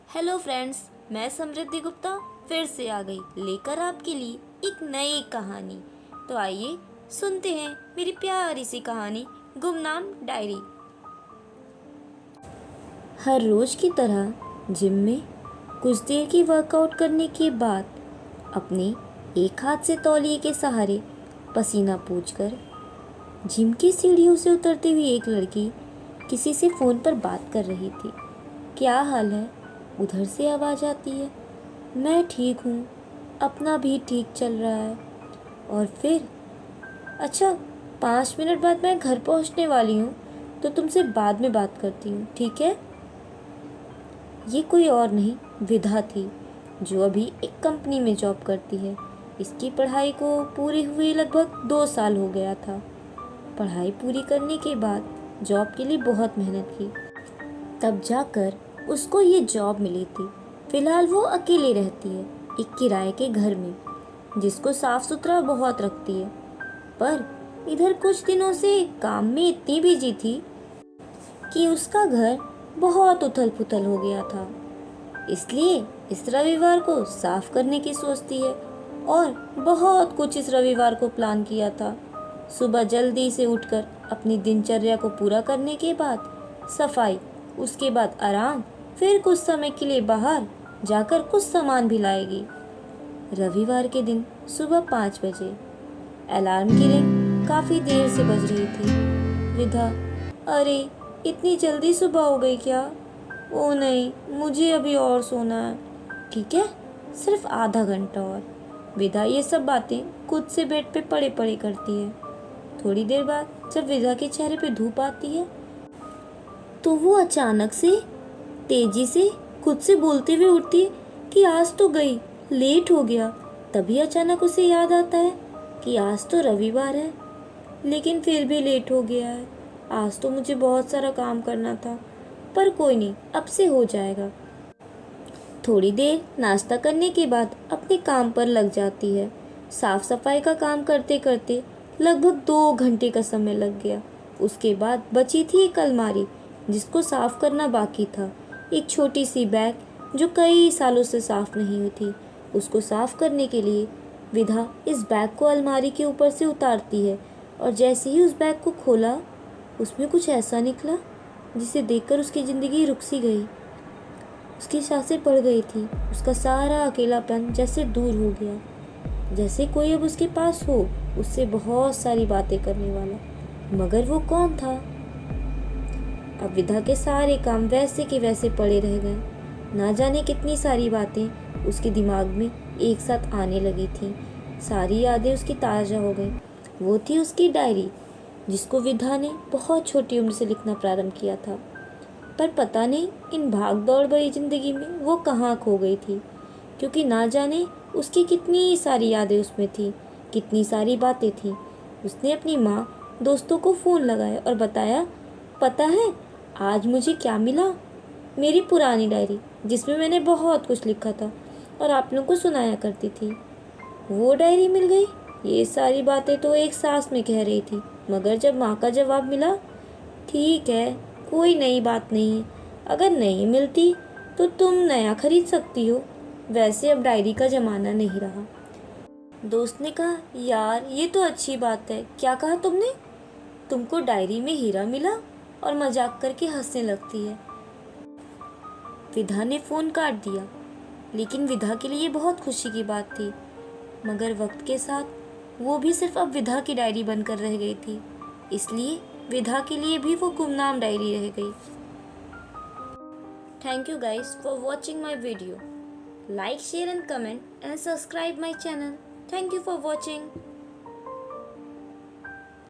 Hello friends, मैं समृद्धि गुप्ता फिर से आ गई लेकर आपके लिए एक नई कहानी। तो आइए सुनते हैं मेरी प्यारी सी कहानी गुमनाम डायरी। हर रोज की तरह जिम में कुछ देर की वर्कआउट करने के बाद अपने एक हाथ से तौलिए के सहारे पसीना पोंछकर जिम की सीढ़ियों से उतरती हुई एक लड़की किसी से फ़ोन पर बात कर रही थी। क्या हाल है? उधर से आवाज़ आती है। मैं ठीक हूँ, अपना भी ठीक चल रहा है। और फिर अच्छा, 5 मिनट बाद मैं घर पहुँचने वाली हूँ, तो तुमसे बाद में बात करती हूँ, ठीक है? ये कोई और नहीं, विधा थी, जो अभी एक कंपनी में जॉब करती है। इसकी पढ़ाई को पूरे हुए लगभग 2 साल हो गया था। पढ़ाई पूरी करने के बाद जॉब के लिए बहुत मेहनत की, तब जाकर उसको ये जॉब मिली थी। फिलहाल वो अकेले रहती है एक किराए के घर में, जिसको साफ सुथरा बहुत रखती है। पर इधर कुछ दिनों से काम में इतनी बिजी थी कि उसका घर बहुत उथल पुथल हो गया था। इसलिए इस रविवार को साफ करने की सोचती है और बहुत कुछ इस रविवार को प्लान किया था। सुबह जल्दी से उठकर अपनी दिनचर्या को पूरा करने के बाद सफाई, उसके बाद आराम, फिर कुछ समय के लिए बाहर जाकर कुछ सामान भी लाएगी। रविवार के दिन सुबह 5 बजे अलार्म की रिंग काफी देर से बज रही थी। विधा, अरे इतनी जल्दी सुबह हो गई क्या? ओ नहीं, मुझे अभी और सोना है। ठीक है, सिर्फ आधा घंटा और। विधा ये सब बातें खुद से बेड पे पड़े पड़े करती है। थोड़ी देर बाद जब विधा के चेहरे पे धूप आती है, तो वो अचानक से तेजी से खुद से बोलते हुए उठती है कि आज तो गई, लेट हो गया। तभी अचानक उसे याद आता है कि आज तो रविवार है, लेकिन फिर भी लेट हो गया है। आज तो मुझे बहुत सारा काम करना था, पर कोई नहीं, अब से हो जाएगा। थोड़ी देर नाश्ता करने के बाद अपने काम पर लग जाती है। साफ सफाई का काम करते करते लगभग 2 घंटे का समय लग गया। उसके बाद बची थी एक अलमारी, जिसको साफ करना बाकी था। एक छोटी सी बैग जो कई सालों से साफ नहीं हुई थी। उसको साफ करने के लिए विधा इस बैग को अलमारी के ऊपर से उतारती है, और जैसे ही उस बैग को खोला, उसमें कुछ ऐसा निकला जिसे देखकर उसकी ज़िंदगी रुक सी गई। उसकी सांसें पड़ गई थी। उसका सारा अकेलापन जैसे दूर हो गया, जैसे कोई अब उसके पास हो, उससे बहुत सारी बातें करने वाला। मगर वो कौन था? अब विधा के सारे काम वैसे के वैसे पड़े रह गए। ना जाने कितनी सारी बातें उसके दिमाग में एक साथ आने लगी थी। सारी यादें उसकी ताज़ा हो गई। वो थी उसकी डायरी, जिसको विधा ने बहुत छोटी उम्र से लिखना प्रारंभ किया था। पर पता नहीं इन भाग दौड़ भरी जिंदगी में वो कहाँ खो गई थी, क्योंकि ना जाने उसकी कितनी सारी यादें उसमें थी, कितनी सारी बातें थी। उसने अपनी माँ, दोस्तों को फ़ोन लगाया और बताया, पता है आज मुझे क्या मिला? मेरी पुरानी डायरी, जिसमें मैंने बहुत कुछ लिखा था और आप लोगों को सुनाया करती थी, वो डायरी मिल गई। ये सारी बातें तो एक सांस में कह रही थी, मगर जब माँ का जवाब मिला, ठीक है, कोई नई बात नहीं है, अगर नहीं मिलती तो तुम नया खरीद सकती हो, वैसे अब डायरी का ज़माना नहीं रहा। दोस्त ने कहा, यार ये तो अच्छी बात है। क्या कहा तुमने? तुमको डायरी में हीरा मिला? और मजाक करके हंसने लगती है। विधा ने फ़ोन काट दिया, लेकिन विधा के लिए बहुत खुशी की बात थी। मगर वक्त के साथ वो भी सिर्फ अब विधा की डायरी बनकर रह गई थी, इसलिए विधा के लिए भी वो गुमनाम डायरी रह गई। Thank you guys for watching my video. Like, share and comment and subscribe my channel. Thank you for watching.